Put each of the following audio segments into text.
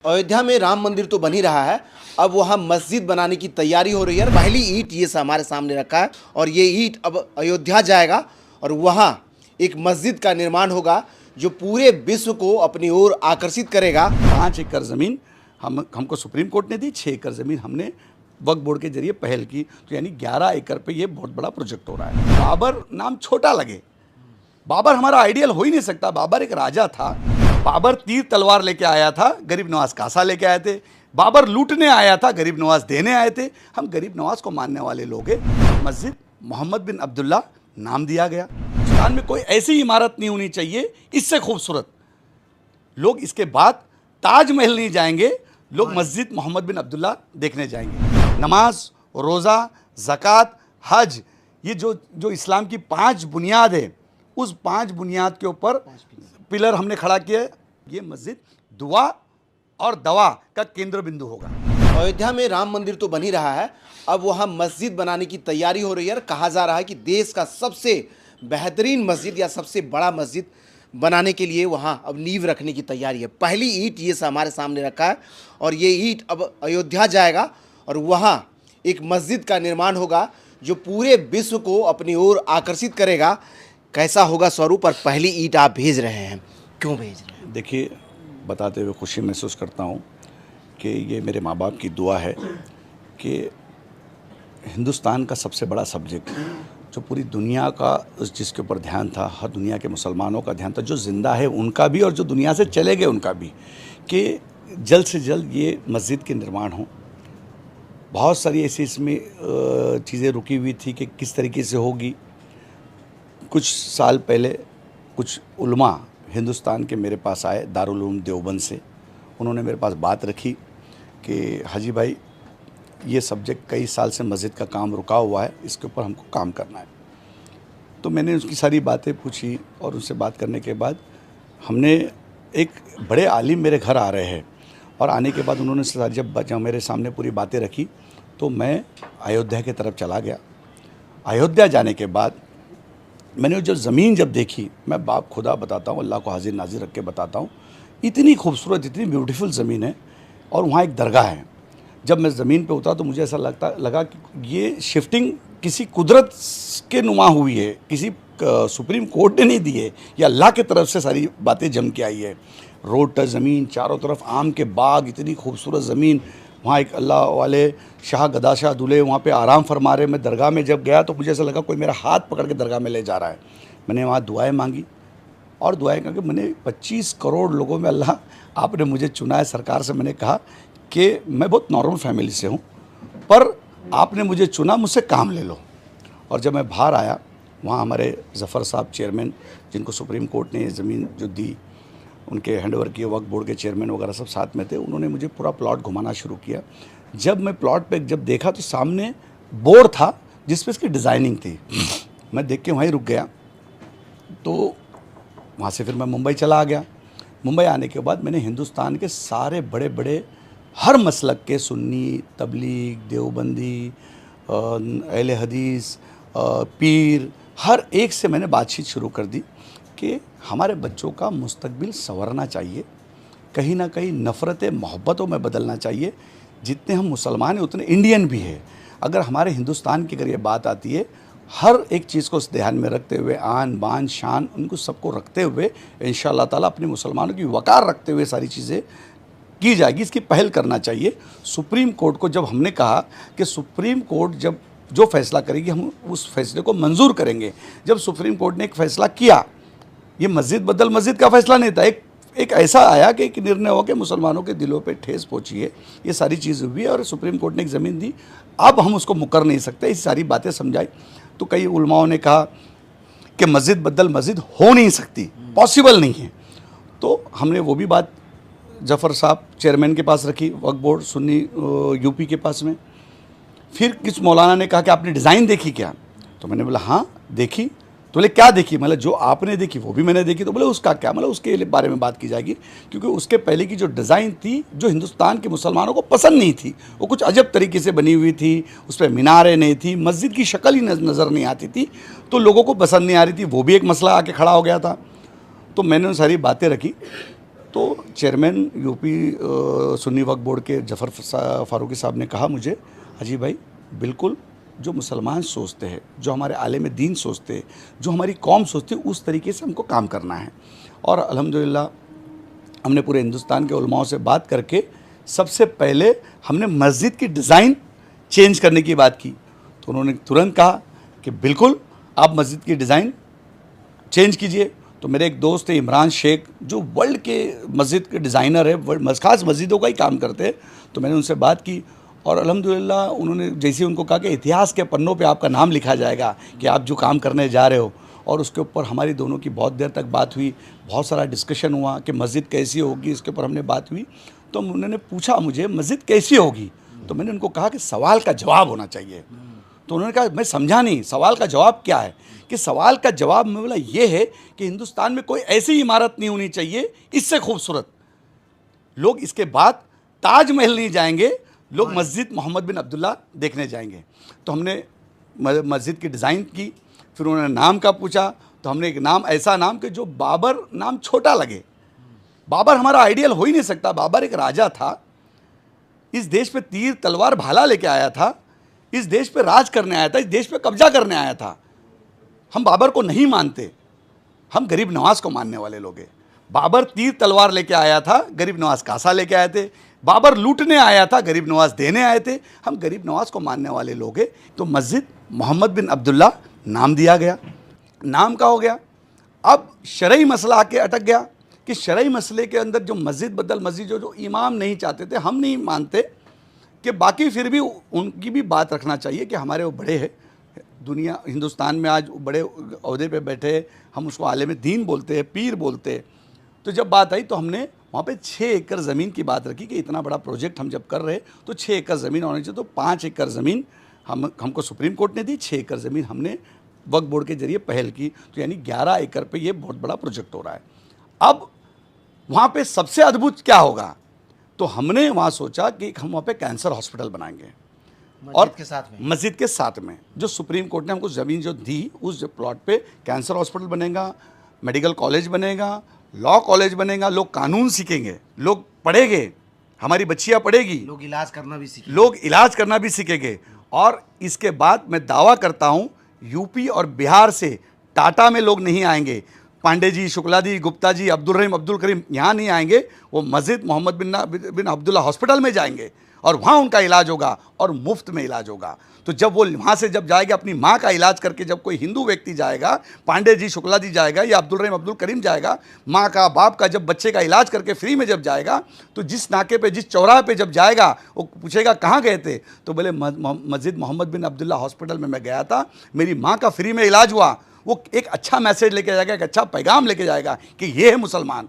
अयोध्या में राम मंदिर तो बन ही रहा है, अब वहाँ मस्जिद बनाने की तैयारी हो रही है। पहली ईंट ये हमारे सामने रखा है और ये ईंट अब अयोध्या जाएगा और वहाँ एक मस्जिद का निर्माण होगा जो पूरे विश्व को अपनी ओर आकर्षित करेगा। 5 एकड़ ज़मीन हमको सुप्रीम कोर्ट ने दी, 6 एकड़ ज़मीन हमने वक्फ बोर्ड के जरिए पहल की, तो यानी 11 एकड़ पे ये बहुत बड़ा प्रोजेक्ट हो रहा है। बाबर नाम छोटा लगे, बाबर हमारा आइडियल हो ही नहीं सकता। बाबर एक राजा था, बाबर तीर तलवार लेके आया था, गरीब नवाज कासा लेके आए थे। बाबर लूटने आया था, गरीब नवाज देने आए थे। हम गरीब नवाज को मानने वाले लोग हैं। मस्जिद मोहम्मद बिन अब्दुल्ला नाम दिया गया। हिंदुस्तान में कोई ऐसी इमारत नहीं होनी चाहिए इससे खूबसूरत। लोग इसके बाद ताजमहल नहीं जाएंगे, लोग मस्जिद मोहम्मद बिन अब्दुल्ला देखने जाएंगे। नमाज, रोज़ा, ज़कात, हज, ये जो इस्लाम की 5 बुनियाद है, उस 5 बुनियाद के ऊपर पिलर हमने खड़ा किया। ये मस्जिद दुआ और दवा का केंद्र बिंदु होगा। अयोध्या में राम मंदिर तो बन ही रहा है, अब वहाँ मस्जिद बनाने की तैयारी हो रही है। कहा जा रहा है कि देश का सबसे बेहतरीन मस्जिद या सबसे बड़ा मस्जिद बनाने के लिए वहाँ अब नींव रखने की तैयारी है। पहली ईंट ये हमारे सामने रखा है और ये ईंट अब अयोध्या जाएगा और वहाँ एक मस्जिद का निर्माण होगा जो पूरे विश्व को अपनी ओर आकर्षित करेगा। कैसा होगा स्वरूप, और पहली ईंट आप भेज रहे हैं, क्यों भेज रहे हैं? देखिए, बताते हुए खुशी महसूस करता हूँ कि ये मेरे माँ बाप की दुआ है कि हिंदुस्तान का सबसे बड़ा सब्जेक्ट जो पूरी दुनिया का जिसके ऊपर ध्यान था, हर दुनिया के मुसलमानों का ध्यान था, जो ज़िंदा है उनका भी और जो दुनिया से चले गए उनका भी, कि जल्द से जल्द ये मस्जिद के निर्माण हो। बहुत सारी ऐसी इसमें चीज़ें रुकी हुई थी कि किस तरीके से होगी। कुछ साल पहले कुछ उलमा हिंदुस्तान के मेरे पास आए, दारुल उलूम देवबंद से। उन्होंने मेरे पास बात रखी कि हाजी भाई, ये सब्जेक्ट कई साल से मस्जिद का काम रुका हुआ है, इसके ऊपर हमको काम करना है। तो मैंने उसकी सारी बातें पूछी और उनसे बात करने के बाद हमने एक बड़े आलिम मेरे घर आ रहे हैं, और आने के बाद उन्होंने जब मेरे सामने पूरी बातें रखी तो मैं अयोध्या की तरफ चला गया। अयोध्या जाने के बाद मैंने जो ज़मीन जब देखी, मैं बाप खुदा बताता हूँ, अल्लाह को हाजिर नाजिर रख के बताता हूँ, इतनी खूबसूरत, इतनी ब्यूटीफुल ज़मीन है। और वहाँ एक दरगाह है। जब मैं ज़मीन पे उतरा तो मुझे ऐसा लगा कि ये शिफ्टिंग किसी कुदरत के नुमा हुई है, किसी सुप्रीम कोर्ट ने नहीं दी है, या अल्लाह की तरफ से सारी बातें जम के आई है। रोड टच ज़मीन, चारों तरफ आम के बाग, इतनी खूबसूरत ज़मीन। वहाँ एक अल्लाह वाले शाह गदा शाह दूल्हे वहाँ पे आराम फरमा रहे। मैं दरगाह में जब गया तो मुझे ऐसा लगा कोई मेरा हाथ पकड़ के दरगाह में ले जा रहा है। मैंने वहाँ दुआएं मांगी और दुआएं करके मैंने 25 करोड़ लोगों में अल्लाह आपने मुझे चुना है। सरकार से मैंने कहा कि मैं बहुत नॉर्मल फैमिली से हूँ, पर आपने मुझे चुना, मुझसे काम ले लो। और जब मैं बाहर आया, वहाँ हमारे ज़फ़र साहब चेयरमैन, जिनको सुप्रीम कोर्ट ने ज़मीन जो दी, उनके हैंडओवर किए, वक्फ बोर्ड के चेयरमैन वगैरह सब साथ में थे। उन्होंने मुझे पूरा प्लॉट घुमाना शुरू किया। जब मैं प्लॉट पे जब देखा तो सामने बोर्ड था जिस पे इसकी डिज़ाइनिंग थी। मैं देख के वहीं रुक गया। तो वहाँ से फिर मैं मुंबई चला आ गया। मुंबई आने के बाद मैंने हिंदुस्तान के सारे बड़े बड़े हर मसलक के, सुन्नी, तबलीग, देवबंदी, अहले हदीस, पीर, हर एक से मैंने बातचीत शुरू कर दी कि हमारे बच्चों का मुस्तकबिल संवरना चाहिए, कहीं ना कहीं नफ़रत मोहब्बतों में बदलना चाहिए। जितने हम मुसलमान हैं उतने इंडियन भी है। अगर हमारे हिंदुस्तान की अगर ये बात आती है, हर एक चीज़ को ध्यान में रखते हुए, आन बान शान उनको सबको रखते हुए, इंशाअल्लाह ताला अपने मुसलमानों की वक़ार रखते हुए सारी चीज़ें की जाएगी। इसकी पहल करना चाहिए। सुप्रीम कोर्ट को जब हमने कहा कि सुप्रीम कोर्ट जब जो फैसला करेगी हम उस फैसले को मंजूर करेंगे। जब सुप्रीम कोर्ट ने एक फ़ैसला किया, ये मस्जिद बदल मस्जिद का फ़ैसला नहीं था, एक ऐसा आया कि एक निर्णय हो कि मुसलमानों के दिलों पे ठेस पहुंची है। ये सारी चीज़ हुई और सुप्रीम कोर्ट ने एक ज़मीन दी। अब हम उसको मुकर नहीं सकते। इस सारी बातें समझाई तो कई उलमाओं ने कहा कि मस्जिद बदल मस्जिद हो नहीं सकती, पॉसिबल नहीं है। तो हमने वो भी बात ज़फ़र साहब चेयरमैन के पास रखी, वक्फ बोर्ड सुन्नी यूपी के पास में। फिर किस मौलाना ने कहा कि आपने डिज़ाइन देखी क्या? तो मैंने बोला हाँ देखी। तो बोले क्या देखी? मतलब जो आपने देखी वो भी मैंने देखी। तो बोले उसका क्या? मतलब उसके बारे में बात की जाएगी, क्योंकि उसके पहले की जो डिज़ाइन थी जो हिंदुस्तान के मुसलमानों को पसंद नहीं थी, वो कुछ अजब तरीके से बनी हुई थी, उस पर मीनारें नहीं थी, मस्जिद की शक्ल ही नज़र नहीं आती थी, तो लोगों को पसंद नहीं आ रही थी। वो भी एक मसला आके खड़ा हो गया था। तो मैंने उन सारी बातें रखी तो चेयरमैन यूपी सुन्नी वक्फ बोर्ड के जफ़र फारूकी साहब ने कहा मुझे, हाजी भाई बिल्कुल जो मुसलमान सोचते हैं, जो हमारे आलिम दीन सोचते हैं, जो हमारी कौम सोचती है, उस तरीके से हमको काम करना है। और अल्हम्दुलिल्लाह हमने पूरे हिंदुस्तान के उलमाओं से बात करके सबसे पहले हमने मस्जिद की डिज़ाइन चेंज करने की बात की। तो उन्होंने तुरंत कहा कि बिल्कुल आप मस्जिद की डिज़ाइन चेंज कीजिए। तो मेरे एक दोस्त है इमरान शेख, जो वर्ल्ड के मस्जिद के डिज़ाइनर है, खास मस्जिदों का ही काम करते हैं। तो मैंने उनसे बात की और अल्हम्दुलिल्लाह उन्होंने जैसे उनको कहा कि इतिहास के पन्नों पे आपका नाम लिखा जाएगा कि आप जो काम करने जा रहे हो। और उसके ऊपर हमारी दोनों की बहुत देर तक बात हुई, बहुत सारा डिस्कशन हुआ कि मस्जिद कैसी होगी, इसके ऊपर हमने बात हुई। तो उन्होंने पूछा मुझे मस्जिद कैसी होगी, तो मैंने उनको कहा कि सवाल का जवाब होना चाहिए। तो उन्होंने कहा मैं समझा नहीं, सवाल का जवाब क्या है? कि सवाल का जवाब में बोला ये है कि हिंदुस्तान में कोई ऐसी इमारत नहीं होनी चाहिए इससे खूबसूरत। लोग इसके बाद ताजमहल नहीं जाएंगे, लोग मस्जिद मोहम्मद बिन अब्दुल्ला देखने जाएंगे। तो हमने मस्जिद की डिज़ाइन की, फिर उन्होंने नाम का पूछा। तो हमने एक नाम, ऐसा नाम कि जो बाबर नाम छोटा लगे। बाबर हमारा आइडियल हो ही नहीं सकता। बाबर एक राजा था, इस देश पे तीर तलवार भाला लेके आया था, इस देश पे राज करने आया था, इस देश पे कब्जा करने आया था। हम बाबर को नहीं मानते, हम गरीब नवाज को मानने वाले लोग हैं। बाबर तीर तलवार लेके आया था, गरीब नवाज कासा लेके आए थे। बाबर लूटने आया था, गरीब नवाज देने आए थे। हम गरीब नवाज को मानने वाले लोग हैं। तो मस्जिद मोहम्मद बिन अब्दुल्ला नाम दिया गया, नाम का हो गया। अब शरई मसला आके अटक गया कि शरई मसले के अंदर जो मस्जिद बदल मस्जिद जो इमाम नहीं चाहते थे, हम नहीं मानते कि बाकी फिर भी उनकी भी बात रखना चाहिए कि हमारे वो बड़े हैं दुनिया हिंदुस्तान में, आज बड़े ओहदे पे बैठे, हम उसको आलिम दीन बोलते हैं, पीर बोलते हैं। तो जब बात आई तो हमने वहाँ पे 6 एकड़ ज़मीन की बात रखी कि इतना बड़ा प्रोजेक्ट हम जब कर रहे तो 6 एकड़ ज़मीन होनी चाहिए। तो 5 एकड़ ज़मीन हमको सुप्रीम कोर्ट ने दी, 6 एकड़ ज़मीन हमने वक्फ बोर्ड के जरिए पहल की। तो यानी 11 एकड़ पे ये बहुत बड़ा प्रोजेक्ट हो रहा है। अब वहाँ पे सबसे अद्भुत क्या होगा, तो हमने वहाँ सोचा कि हम वहाँ पे कैंसर हॉस्पिटल बनाएंगे और मस्जिद के साथ में जो सुप्रीम कोर्ट ने हमको ज़मीन जो दी, उस प्लॉट पे कैंसर हॉस्पिटल बनेगा, मेडिकल कॉलेज बनेगा, लॉ कॉलेज बनेगा। लोग कानून सीखेंगे, लोग पढ़ेंगे, हमारी बच्चियाँ पढ़ेगी, लोग इलाज करना भी सीखेंगे। और इसके बाद मैं दावा करता हूँ यूपी और बिहार से टाटा में लोग नहीं आएंगे, पांडे जी, शुक्ला जी, गुप्ता जी, अब्दुल रहीम, अब्दुल करीम यहाँ नहीं आएंगे। वो मस्जिद मोहम्मद बिन अब्दुल्ला हॉस्पिटल में जाएंगे और वहाँ उनका इलाज होगा और मुफ्त में इलाज होगा। तो जब वो वहाँ से जब जाएगा अपनी माँ का इलाज करके, जब कोई हिंदू व्यक्ति जाएगा, पांडे जी, शुक्ला जी जाएगा या अब्दुल रहीम, अब्दुल करीम जाएगा, माँ का बाप का जब बच्चे का इलाज करके फ्री में जब जाएगा, तो जिस नाके पे, जिस चौराहे पे जब जाएगा, वो पूछेगा कहाँ गए थे, तो बोले मस्जिद मोहम्मद बिन अब्दुल्ला हॉस्पिटल में मैं गया था, मेरी माँ का फ्री में इलाज हुआ। वो एक अच्छा मैसेज लेके जाएगा, एक अच्छा पैगाम लेके जाएगा कि ये है मुसलमान।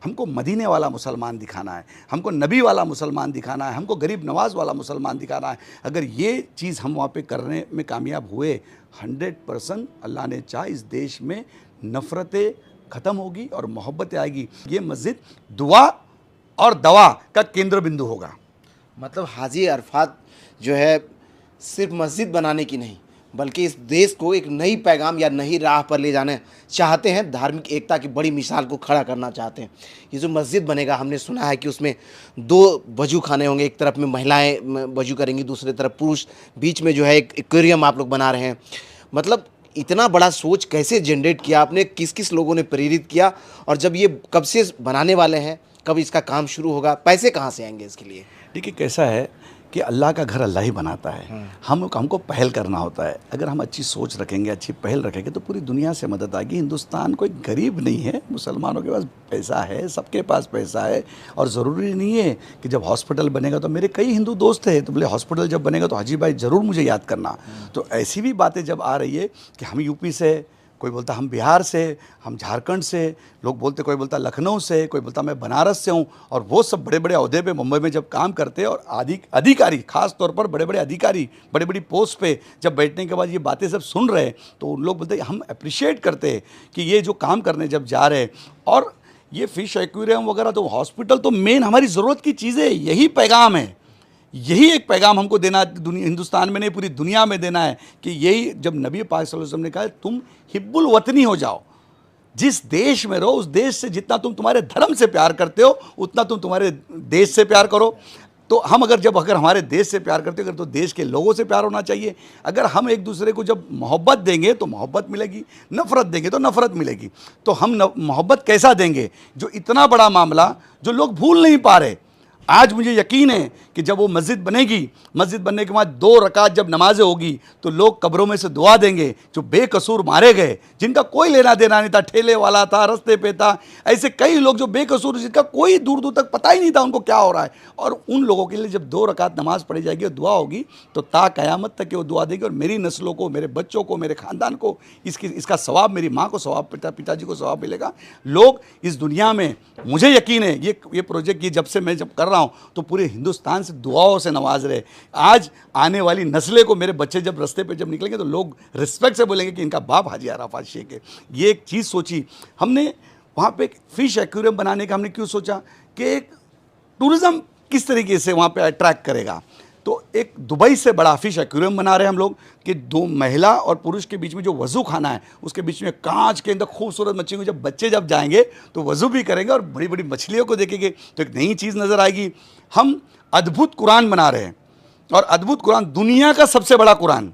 हमको मदीने वाला मुसलमान दिखाना है, हमको नबी वाला मुसलमान दिखाना है, हमको गरीब नवाज वाला मुसलमान दिखाना है। अगर ये चीज़ हम वहाँ पे करने में कामयाब हुए, 100% अल्लाह ने चाहा इस देश में नफ़रतें ख़त्म होगी और मोहब्बतें आएगी। ये मस्जिद दुआ और दवा का केंद्र बिंदु होगा। मतलब हाजी अरफात जो है सिर्फ मस्जिद बनाने की नहीं, बल्कि इस देश को एक नई पैगाम या नई राह पर ले जाना चाहते हैं, धार्मिक एकता की बड़ी मिसाल को खड़ा करना चाहते हैं। ये जो मस्जिद बनेगा, हमने सुना है कि उसमें 2 वजू खाने होंगे, एक तरफ में महिलाएं वजू करेंगी, दूसरी तरफ पुरुष, बीच में जो है एक एक्वेरियम आप लोग बना रहे हैं। मतलब इतना बड़ा सोच कैसे जनरेट किया आपने, किस किस लोगों ने प्रेरित किया, और जब ये कब से बनाने वाले हैं, कब इसका काम शुरू होगा, पैसे कहाँ से आएंगे इसके लिए? देखिए कैसा है कि अल्लाह का घर अल्लाह ही बनाता है, हमको पहल करना होता है। अगर हम अच्छी सोच रखेंगे, अच्छी पहल रखेंगे, तो पूरी दुनिया से मदद आएगी। हिंदुस्तान कोई गरीब नहीं है, मुसलमानों के पास पैसा है, सबके पास पैसा है। और ज़रूरी नहीं है कि जब हॉस्पिटल बनेगा, तो मेरे कई हिंदू दोस्त हैं, तो बोले हॉस्पिटल जब बनेगा तो हाजी भाई ज़रूर मुझे याद करना। तो ऐसी भी बातें जब आ रही है कि हम यूपी से, कोई बोलता हम बिहार से, हम झारखंड से, लोग बोलते, कोई बोलता लखनऊ से, कोई बोलता मैं बनारस से हूँ, और वो सब बड़े बड़े अहदे पे मुंबई में जब काम करते हैं, और अधिकारी, खास तौर पर बड़े बड़े अधिकारी, बड़े बड़ी पोस्ट पे जब बैठने के बाद ये बातें सब सुन रहे हैं, तो उन लोग बोलते हम अप्रिशिएट करते हैं कि ये जो काम करने जब जा रहे हैं। और ये फिश एक्वेरियम वगैरह, तो हॉस्पिटल तो मेन हमारी ज़रूरत की चीज़ें, यही पैगाम है, यही एक पैगाम हमको देना, हिंदुस्तान में नहीं पूरी दुनिया में देना है कि यही जब नबी पाक सल्लल्लाहु अलैहि वसल्लम ने कहा तुम हिब्बुल वतनी हो जाओ, जिस देश में रहो उस देश से जितना तुम तुम्हारे धर्म से प्यार करते हो उतना तुम तुम्हारे देश से प्यार करो। तो हम अगर हमारे देश से प्यार करते हो तो देश के लोगों से प्यार होना चाहिए। अगर हम एक दूसरे को जब मोहब्बत देंगे तो मोहब्बत मिलेगी, नफ़रत देंगे तो नफ़रत मिलेगी। तो हम मोहब्बत कैसा देंगे, जो इतना बड़ा मामला जो लोग भूल नहीं पा रहे। आज मुझे यकीन है कि जब वो मस्जिद बनेगी, मस्जिद बनने के बाद 2 रकात जब नमाजें होगी तो लोग कब्रों में से दुआ देंगे जो बेकसूर मारे गए, जिनका कोई लेना देना नहीं था, ठेले वाला था, रास्ते पे था, ऐसे कई लोग जो बेकसूर, जिनका कोई दूर दूर तक पता ही नहीं था उनको क्या हो रहा है। और उन लोगों के लिए जब 2 रकात नमाज पढ़ी जाएगी और दुआ होगी तो ता क़यामत तक के वो दुआ देगी। और मेरी नस्लों को, मेरे बच्चों को, मेरे ख़ानदान को इसका सवाब, मेरी माँ को सवाब, पिताजी को सवाब मिलेगा। लोग इस दुनिया में, मुझे यकीन है ये प्रोजेक्ट ये जब से मैं कर रहा हूँ तो पूरे हिंदुस्तान से दुआओं से नवाज रहे। आज आने वाली नस्लें को, मेरे बच्चे जब रास्ते पे जब निकलेंगे तो लोग रिस्पेक्ट से बोलेंगे कि इनका बाप हाजी अराफात शेख है। ये एक चीज़ सोची हमने वहाँ पे, एक फिश एक्वेरियम बनाने का हमने क्यों सोचा कि एक टूरिज़्म किस तरीके से वहाँ पे अट्रैक्ट करेगा। तो एक दुबई से बड़ा फिश एक्वेरियम बना रहे हैं हम लोग कि 2 महिला और पुरुष के बीच में जो वज़ू खाना है उसके बीच में कांच के अंदर खूबसूरत मछलियों, जब बच्चे जब जाएंगे तो वज़ू भी करेंगे और बड़ी बड़ी मछलियों को देखेंगे तो एक नई चीज़ नज़र आएगी। हम अद्भुत कुरान बना रहे हैं और अद्भुत कुरान, दुनिया का सबसे बड़ा कुरान,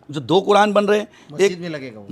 जो 2 कुरान बन रहे हैं, मस्जिद में लगेगा वो।